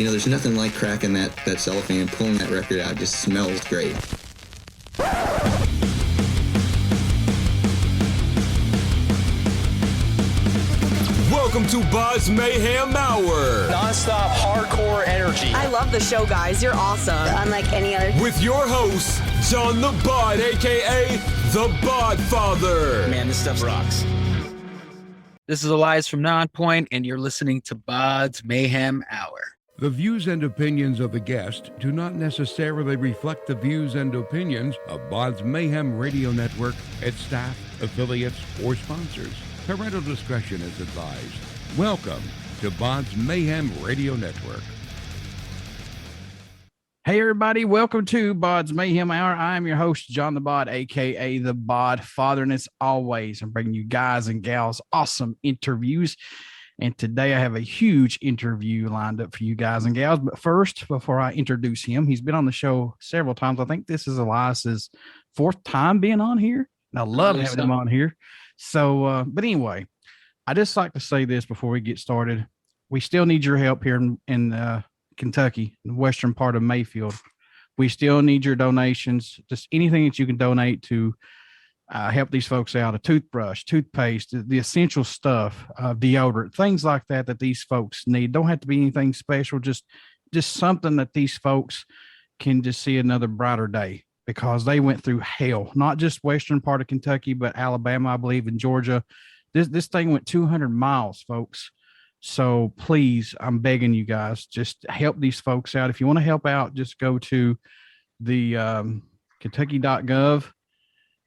there's nothing like cracking that cellophane and pulling that record out. It just smells great. Welcome to BODS Mayhem Hour. Non-stop hardcore energy. I love the show, guys. You're awesome. Unlike any other. With your host, John the Bod, a.k.a. the Bod Father. Man, this stuff rocks. This is Elias from Nonpoint, and you're listening to BODS Mayhem Hour. The views and opinions of the guest do not necessarily reflect the views and opinions of BODS Mayhem Radio Network, its staff, affiliates, or sponsors. Parental discretion is advised. Welcome to BODS Mayhem Radio Network. Hey, everybody. Welcome to BODS Mayhem Hour. I'm your host, John the Bod, a.k.a. the Bod Father. And as always, I'm bringing you guys and gals awesome interviews. And today I have a huge interview lined up for you guys and gals. But first, before I introduce him, he's been on the show several times. I think this is Elias's fourth time being on here. And I love having him on here. So, but anyway, I just like to say this before we get started. We still need your help here in Kentucky, the western part of Mayfield. We still need your donations, just anything that you can donate to help these folks out. A toothbrush, toothpaste, the essential stuff, deodorant, things like that these folks need. Don't have to be anything special, just something that these folks can just see another brighter day, because they went through hell, not just western part of Kentucky, but Alabama, I believe, in Georgia. This thing went 200 miles, folks. So please, I'm begging you guys, just help these folks out. If you want to help out, just go to the Kentucky.gov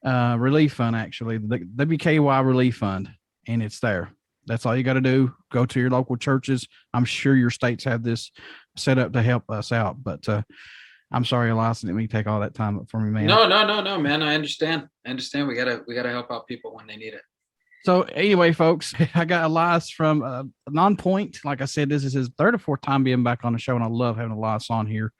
relief fund, actually, the WKY relief fund, and it's there. That's all you got to do. Go to your local churches. I'm sure your states have this set up to help us out, but I'm sorry, Elias, I didn't mean to take all that time up for me, man. No, man. I understand. We gotta help out people when they need it. So anyway, folks, I got Elias from Nonpoint. Like I said, this is his third or fourth time being back on the show, and I love having Elias on here.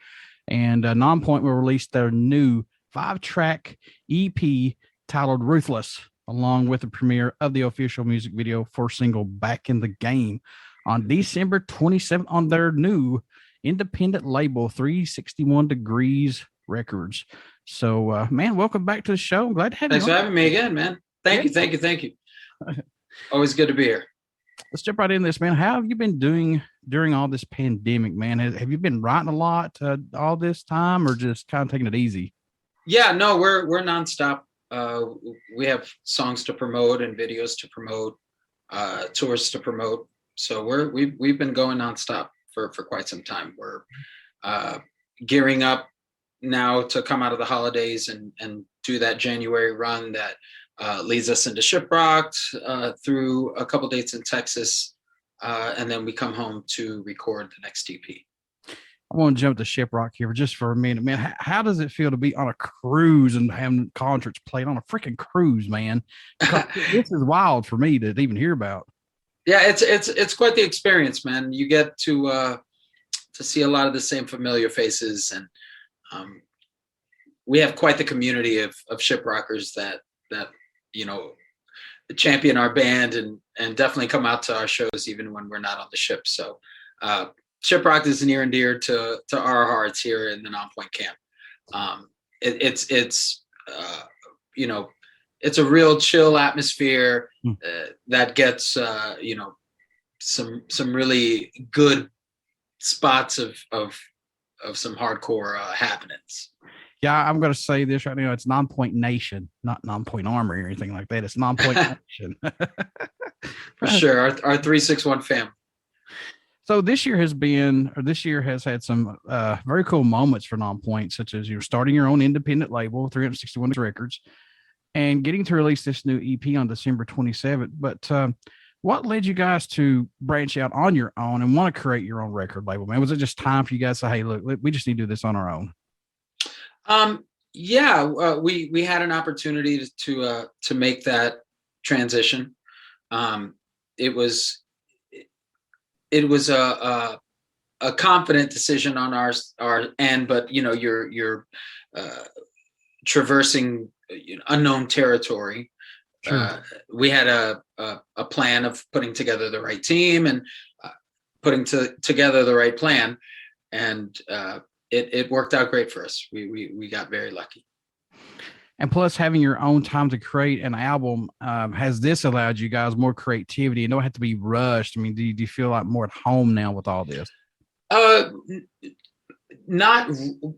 And Nonpoint will release their new 5-track EP titled Ruthless, along with the premiere of the official music video for single Back in the Game on December 27th on their new independent label, 361 Degrees Records. So, man, welcome back to the show. I'm glad to have you. Thanks for having me again, man. Thank you. Always good to be here. Let's jump right into this, man. How have you been doing during all this pandemic, man? Have you been writing a lot all this time, or just kind of taking it easy? Yeah, no, we're nonstop. We have songs to promote and videos to promote, tours to promote. So we've been going nonstop for quite some time. We're gearing up now to come out of the holidays and do that January run that leads us into Shiprocked through a couple dates in Texas, and then we come home to record the next EP. I want to jump to Shiprock here just for a minute, man. How does it feel to be on a cruise and having concerts played on a freaking cruise, man? This is wild for me to even hear about. Yeah, it's quite the experience, man. You get to see a lot of the same familiar faces, and we have quite the community of shiprockers that champion our band and definitely come out to our shows even when we're not on the ship. So Shiprock is near and dear to our hearts here in the Nonpoint camp. It's a real chill atmosphere that gets some really good spots of some hardcore happenings. Yeah, I'm going to say this right now. It's Nonpoint Nation, not Nonpoint Armory or anything like that. It's Nonpoint Nation. For sure. Our 361 family. So this year has had some very cool moments for Nonpoint, such as you're starting your own independent label, 361 Records, and getting to release this new EP on December 27th. But what led you guys to branch out on your own and want to create your own record label, man? Was it just time for you guys to say, hey, look, we just need to do this on our own? We had an opportunity to make that transition. It was a confident decision on our end, but you're traversing unknown territory. Sure. We had a plan of putting together the right team and putting together the right plan. and it worked out great for us. We got very lucky. And plus, having your own time to create an album, has this allowed you guys more creativity? You don't have to be rushed. I mean, do you feel like more at home now with all this? Not.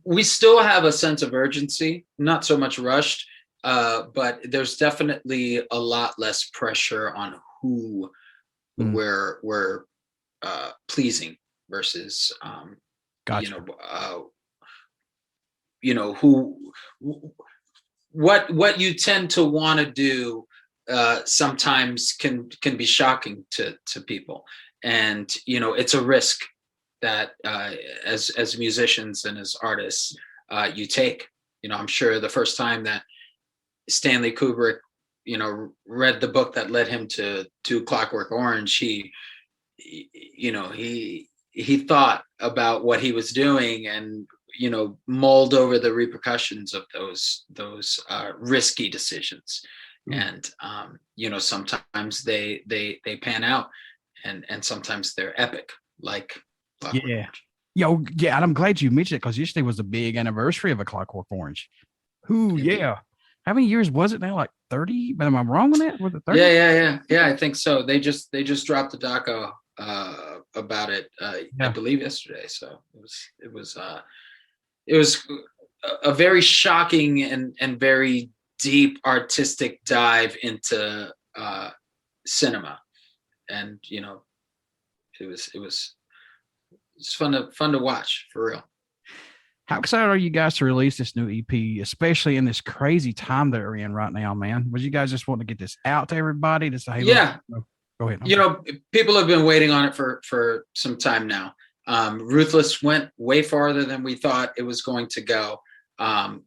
We still have a sense of urgency, not so much rushed, but there's definitely a lot less pressure on who we're pleasing versus Gotcha. What you tend to want to do sometimes can be shocking to people, and it's a risk that as musicians and as artists you take. I'm sure the first time that Stanley Kubrick read the book that led him to Clockwork Orange, he thought about what he was doing and mulled over the repercussions of those risky decisions. And sometimes they pan out, and sometimes they're epic, like Clockwork Orange. And I'm glad you mentioned it, because yesterday was the big anniversary of A Clockwork Orange. Yeah. How many years was it now? Like 30? But am I wrong on that? Was it 30? Yeah. I think so. They just dropped the doco about it, I believe yesterday. So it was a very shocking and very deep artistic dive into cinema, and it was fun to watch, for real. How excited are you guys to release this new EP, especially in this crazy time that we're in right now, man? Was you guys just want to get this out to everybody to say, yeah, go ahead. People have been waiting on it for some time now. Ruthless went way farther than we thought it was going to go. And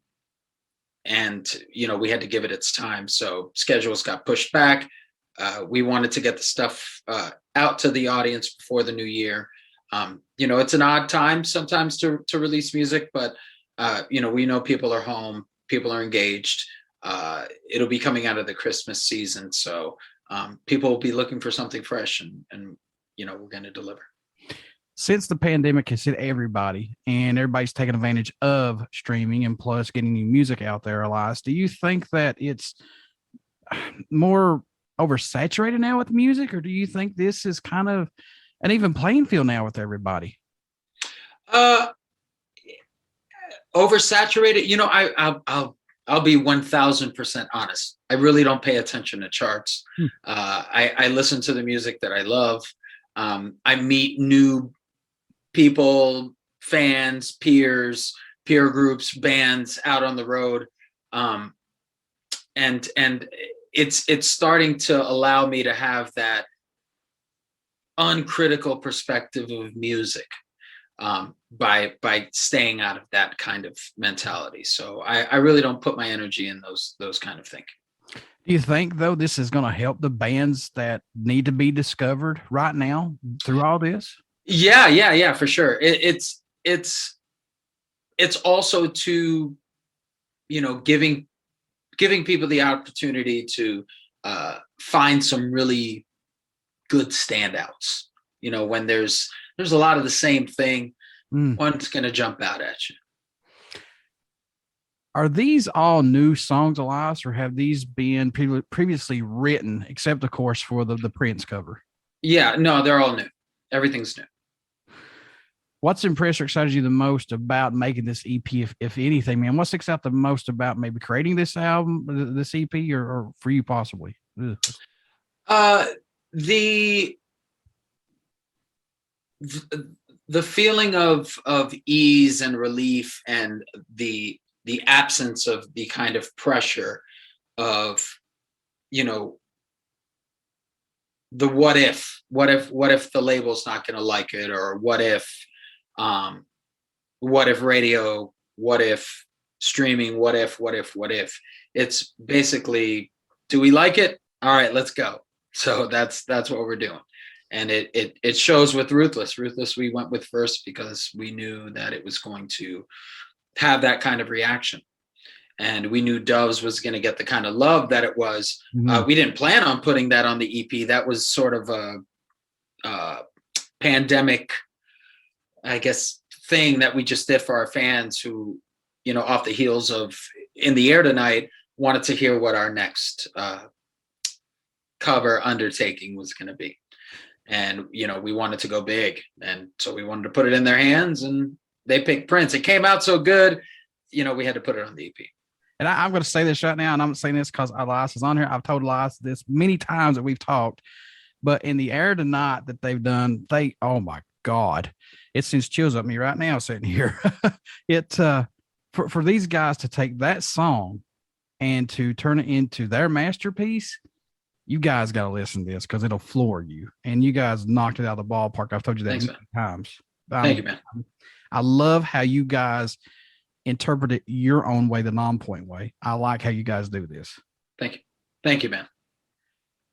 we had to give it its time. So schedules got pushed back. We wanted to get the stuff out to the audience before the new year. It's an odd time sometimes to release music, but we know people are home, people are engaged. It'll be coming out of the Christmas season. So people will be looking for something fresh, and we're going to deliver. Since the pandemic has hit everybody and everybody's taking advantage of streaming and plus getting new music out there, Elias, do you think that it's more oversaturated now with music, or do you think this is kind of an even playing field now with everybody? Oversaturated. I'll be 1,000% honest. I really don't pay attention to charts. I listen to the music that I love. I meet new people, fans, peers, peer groups, bands out on the road. And it's starting to allow me to have that uncritical perspective of music by staying out of that kind of mentality. So I really don't put my energy in those kind of thinking. Do you think, though, this is going to help the bands that need to be discovered right now through all this? Yeah, for sure. It's also to, giving people the opportunity to find some really good standouts. When there's a lot of the same thing, one's going to jump out at you. Are these all new songs, Elias, or have these been previously written, except, of course, for the Prince cover? Yeah, no, they're all new. Everything's new. What's impressed or excited you the most about making this EP, if anything, man? What sticks out the most about maybe creating this album, this EP, or for you possibly? The feeling of ease and relief, and the absence of the kind of pressure of, the what if the label's not going to like it, or what if radio, what if streaming, what if. It's basically, do we like it? All right, let's go. So that's what we're doing. And it shows with Ruthless. Ruthless we went with first because we knew that it was going to have that kind of reaction. And we knew Doves was going to get the kind of love that it was. We didn't plan on putting that on the EP. That was sort of a pandemic, I guess, thing that we just did for our fans who, you know, off the heels of In the Air Tonight, wanted to hear what our next cover undertaking was going to be. And, you know, we wanted to go big. And so we wanted to put it in their hands, and they picked Prince. It came out so good, you know, we had to put it on the EP. And I'm going to say this right now, and I'm saying this because Elias is on here. I've told Elias this many times that we've talked, but In the Air Tonight that they've done, oh my God, it sends chills up me right now sitting here. For these guys to take that song and to turn it into their masterpiece, you guys got to listen to this because it'll floor you. And you guys knocked it out of the ballpark. I've told you that many times. Thank you, man. I love how you guys interpret it your own way, the Nonpoint way. I like how you guys do this. Thank you, man.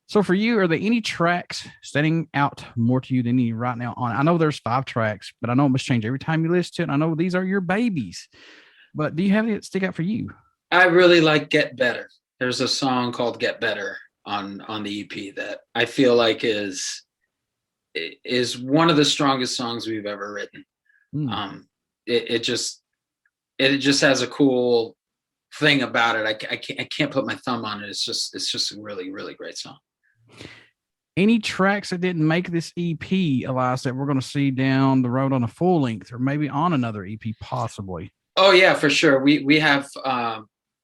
So for you, are there any tracks standing out more to you than any right now on? I know there's 5 tracks, but I know it must change every time you listen to it. I know these are your babies, but do you have any that stick out for you? I really like Get Better. There's a song called Get Better on the EP that I feel like is one of the strongest songs we've ever written. It just has a cool thing about it. I can't put my thumb on it. It's just a really, really great song. Any tracks that didn't make this EP, Elias, that we're going to see down the road on a full length or maybe on another EP possibly? Oh yeah, for sure. We have,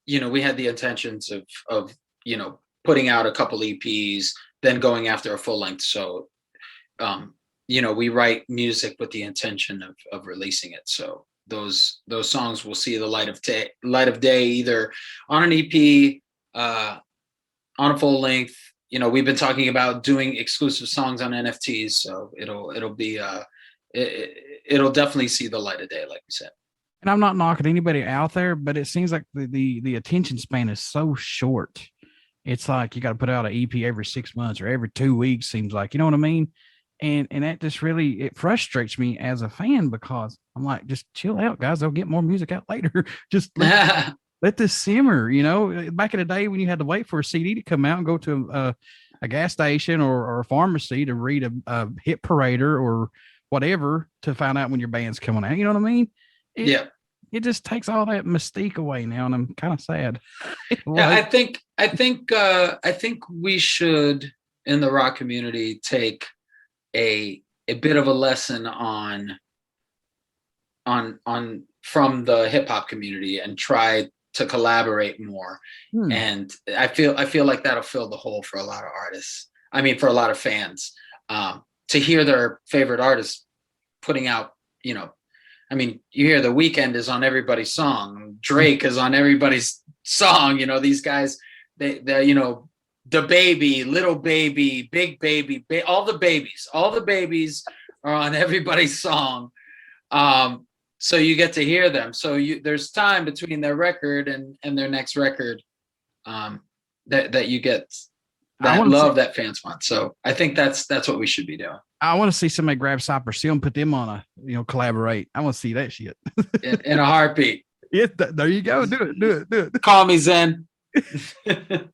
you know, we had the intentions of, you know, putting out a couple EPs, then going after a full length. So, you know, we write music with the intention of releasing it. So those songs will see the light of day either on an EP, on a full length. You know, we've been talking about doing exclusive songs on NFTs, so it'll be it'll definitely see the light of day, like we said. And I'm not knocking anybody out there, but it seems like the attention span is so short. It's like you got to put out an EP every 6 months or every 2 weeks, seems like, you know what I mean? And that just really, it frustrates me as a fan because I'm like, just chill out, guys. They'll get more music out later. Just let this simmer, you know. Back in the day when you had to wait for a CD to come out and go to a gas station or a pharmacy to read a hit parader or whatever to find out when your band's coming out. You know what I mean? It just takes all that mystique away now, and I'm kind of sad. Yeah, I think we should, in the rock community, take a bit of a lesson on from the hip hop community and try to collaborate more. And I feel like that'll fill the hole for a lot of artists. I mean, for a lot of fans, to hear their favorite artists putting out, you know, I mean, you hear The Weeknd is on everybody's song. Drake is on everybody's song. You know, these guys, they you know, the baby, little baby, big baby, all the babies are on everybody's song. So you get to hear them. So there's time between their record and their next record that you get that love that fans want. So I think that's what we should be doing. I want to see somebody grab Cypress and put them on a, you know, collaborate. I want to see that shit in a heartbeat. Yeah, there you go. Do it. Call me Zen. Do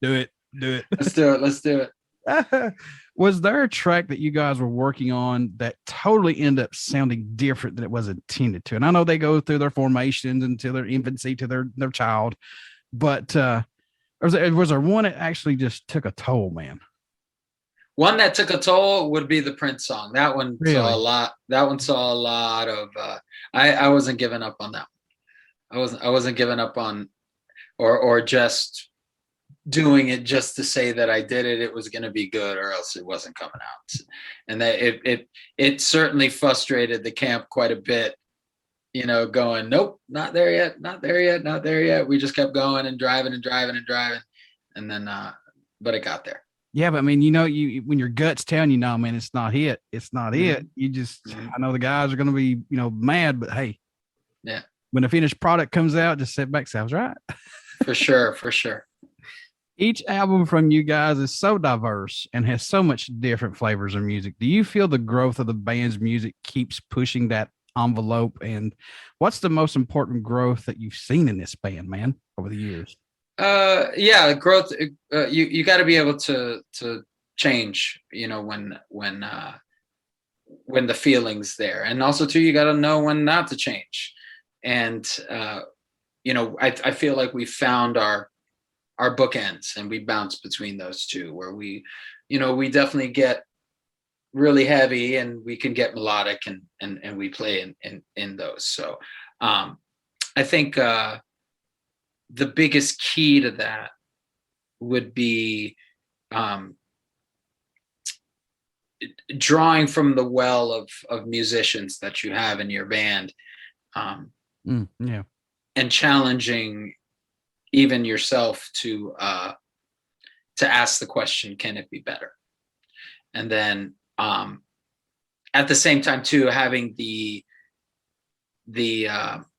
it. Let's do it. Was there a track that you guys were working on that totally ended up sounding different than it was intended to? And I know they go through their formations until their infancy to their child, but was there one that actually just took a toll, man? One that took a toll would be the Prince song. That one saw a lot. That one saw a lot of. I wasn't giving up on that one. I wasn't giving up on, or just doing it just to say that I did it. It was going to be good, or else it wasn't coming out. And that it certainly frustrated the camp quite a bit. You know, going, nope, not there yet. We just kept going and driving, and then, but it got there. Yeah, but I mean, you know, when your gut's telling you, no, man, it's not it. You just, I know the guys are going to be, you know, mad, but hey, yeah, when the finished product comes out, just sit back, sounds right. For sure. Each album from you guys is so diverse and has so much different flavors of music. Do you feel the growth of the band's music keeps pushing that envelope? And what's the most important growth that you've seen in this band, man, over the years? Growth. You got to be able to change. You know, when when the feeling's there. And also too, you got to know when not to change. And, I feel like we found our bookends, and we bounce between those two, where we definitely get really heavy, and we can get melodic, and we play in those. So I think the biggest key to that would be drawing from the well of musicians that you have in your band, and challenging even yourself to ask the question, can it be better? And then at the same time too, having the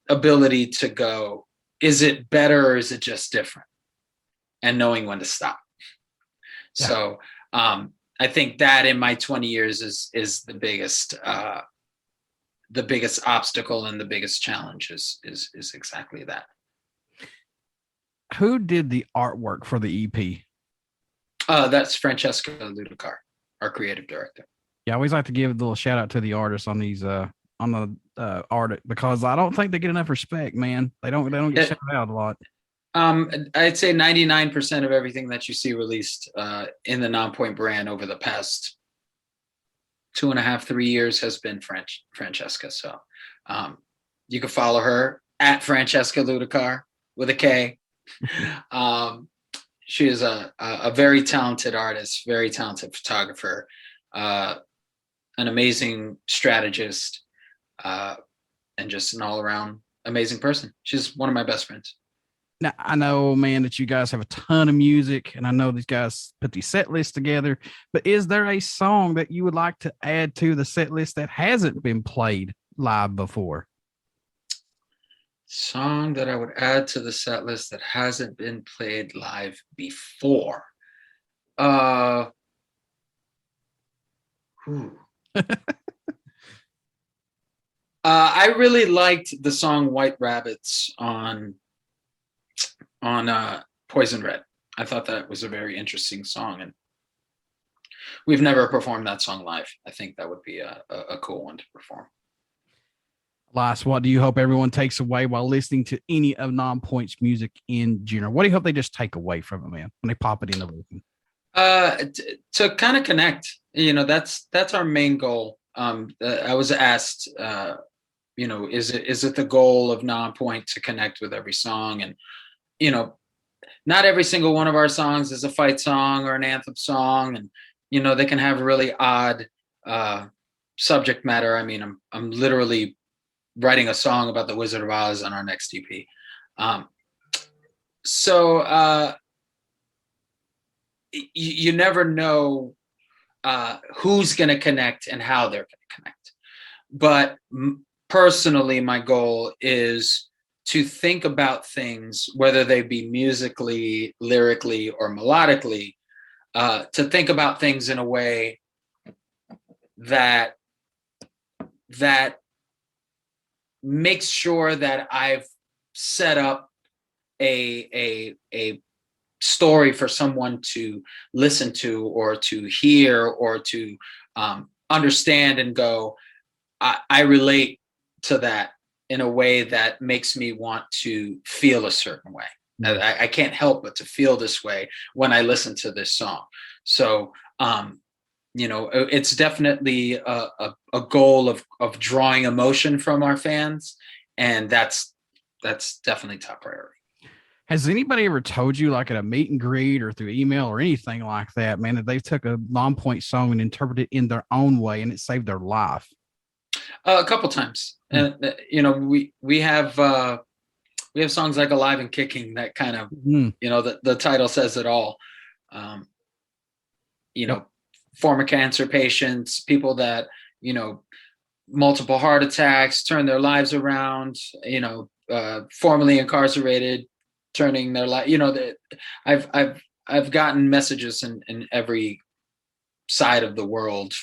ability to go, is it better or is it just different? And knowing when to stop. Yeah. So I think that in my 20 years is the biggest obstacle, and the biggest challenge is exactly that. Who did the artwork for the EP? That's Francesca Ludicar, our creative director. Yeah, I always like to give a little shout out to the artists on these on the art, because I don't think they get enough respect, man. They don't get shouted out a lot. I'd say 99% of everything that you see released in the Nonpoint brand over the past 2.5-3 years has been Francesca. So you can follow her at Francesca Ludicar with a K. She is a very talented artist, very talented photographer, an amazing strategist, and just an all-around amazing person. She's one of my best friends. Now, I know, man, that you guys have a ton of music, and I know these guys put these set lists together, but is there a song that you would like to add to the set list that hasn't been played live before? Song that I would add to the set list that hasn't been played live before. I really liked the song White Rabbits on Poison Red. I thought that was a very interesting song, and we've never performed that song live. I think that would be a cool one to perform. Elias, what do you hope everyone takes away while listening to any of Nonpoint's music in general? What do you hope they just take away from it, man, when they pop it in the room? To kind of connect. That's our main goal. I was asked, is it the goal of Nonpoint to connect with every song? And not every single one of our songs is a fight song or an anthem song, and they can have really odd subject matter. I mean, I'm literally writing a song about the Wizard of Oz on our next EP. So you never know who's going to connect and how they're going to connect. But personally, my goal is to think about things, whether they be musically, lyrically, or melodically, to think about things in a way that makes sure that I've set up a story for someone to listen to, or to hear, or to understand and go, I relate to that in a way that makes me want to feel a certain way. I can't help but to feel this way when I listen to this song. So, it's definitely a goal of drawing emotion from our fans, and that's definitely top priority. Has anybody ever told you, like at a meet and greet or through email or anything like that, man, that they took a Nonpoint song and interpreted it in their own way and it saved their life? A couple times. And we have songs like Alive and Kicking that kind of, the title says it all. Former cancer patients, people that, multiple heart attacks, turn their lives around, formerly incarcerated, turning their life, I've gotten messages in every side of the world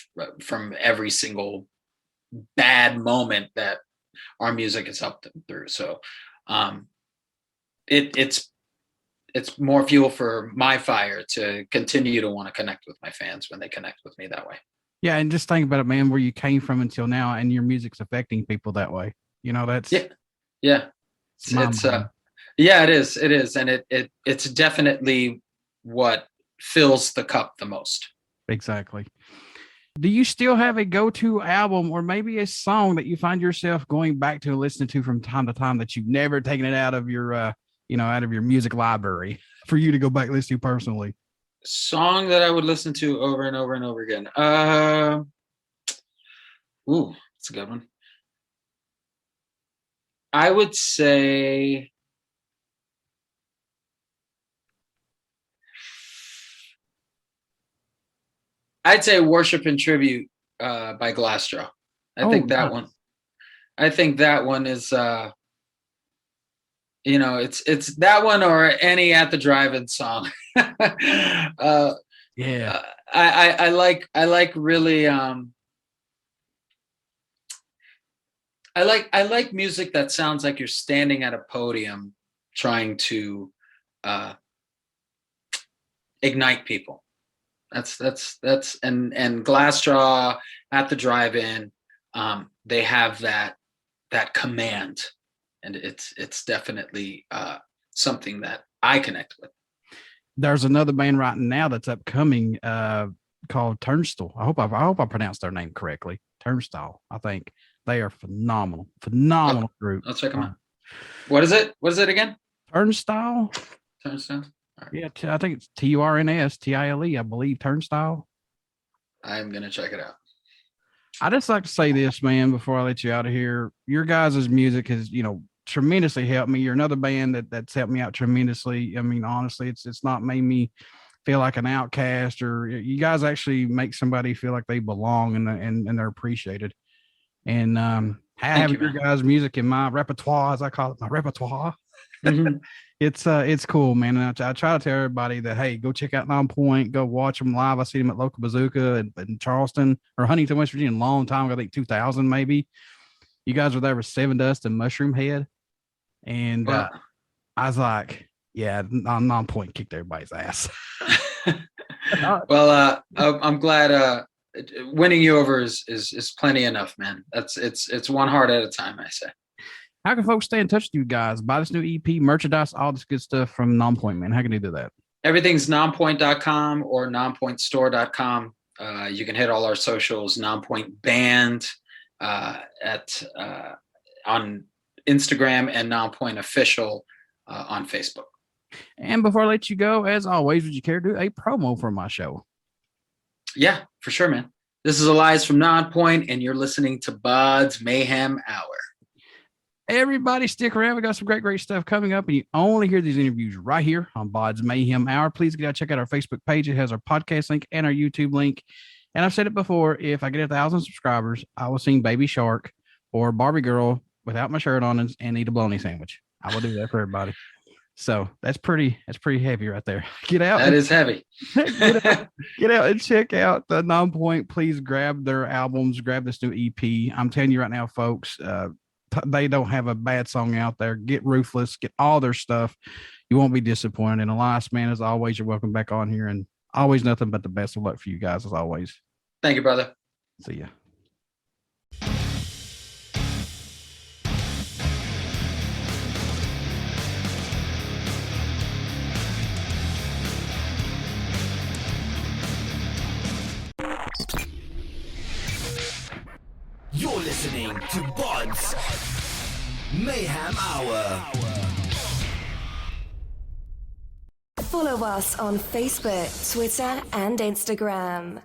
from every single bad moment that our music has helped them through. So it's more fuel for my fire to continue to want to connect with my fans when they connect with me that way. Yeah, and just think about it, man, where you came from until now, and your music's affecting people that way. You know, that's yeah. It's it is, and it's definitely what fills the cup the most. Exactly. Do you still have a go-to album or maybe a song that you find yourself going back to and listening to from time to time that you've never taken it out of your out of your music library for you to go back and listen to personally? Song that I would listen to over and over and over again. That's a good one. I would say Worship and Tribute by Glassjaw. I think that one is it's that one or any At the Drive-In song. I like really I like music that sounds like you're standing at a podium trying to ignite people. That's and Glassjaw, At the Drive-In, they have that command, and it's definitely something that I connect with. There's another band right now that's upcoming called Turnstile. I hope I pronounced their name correctly. Turnstile, I think. They are phenomenal group. I'll check them out. What is it? What is it again? Turnstile. Turnstile. Right. Yeah, I think it's TURNSTILE. I believe Turnstile. I'm gonna check it out. I just like to say this, man, before I let you out of here. Your guys' music has, tremendously helped me. You're another band that's helped me out tremendously. I mean, honestly, it's not made me feel like an outcast, or you guys actually make somebody feel like they belong and they're appreciated. And having your guys' music in my repertoire, as I call it, my repertoire, it's cool, man. And I try to tell everybody that, hey, go check out Nonpoint, go watch them live. I see them at Local Bazooka in Charleston or Huntington, West Virginia, a long time ago, I think 2000 maybe. You guys were there with Seven Dust and Mushroom Head. And I was like, yeah, Nonpoint kicked everybody's ass. Well, I'm glad winning you over is plenty enough, man. It's one heart at a time, I say. How can folks stay in touch with you guys? Buy this new EP, merchandise, all this good stuff from Nonpoint, man. How can they do that? Everything's nonpoint.com or nonpointstore.com. You can hit all our socials, Nonpoint Band on Instagram, and Nonpoint Official on Facebook. And before I let you go, as always, would you care to do a promo for my show? Yeah, for sure, man. This is Elias from Nonpoint, and you're listening to BODS Mayhem Hour. Everybody stick around. We got some great stuff coming up, and you only hear these interviews right here on BODS Mayhem Hour. Please get out, check out our Facebook page. It has our podcast link and our YouTube link. And I've said it before, if I get 1,000 subscribers, I will sing Baby Shark or Barbie Girl without my shirt on and eat a bologna sandwich. I will do that for everybody. So that's pretty heavy right there. Get out. That is heavy. Get out and check out the Nonpoint. Please grab their albums, grab this new EP. I'm telling you right now, folks, they don't have a bad song out there. Get Ruthless, get all their stuff. You won't be disappointed. And Elias, man, as always, you're welcome back on here, and always nothing but the best of luck for you guys as always. Thank you, brother. See ya. You're listening to BODS Mayhem Hour. Follow us on Facebook, Twitter, and Instagram.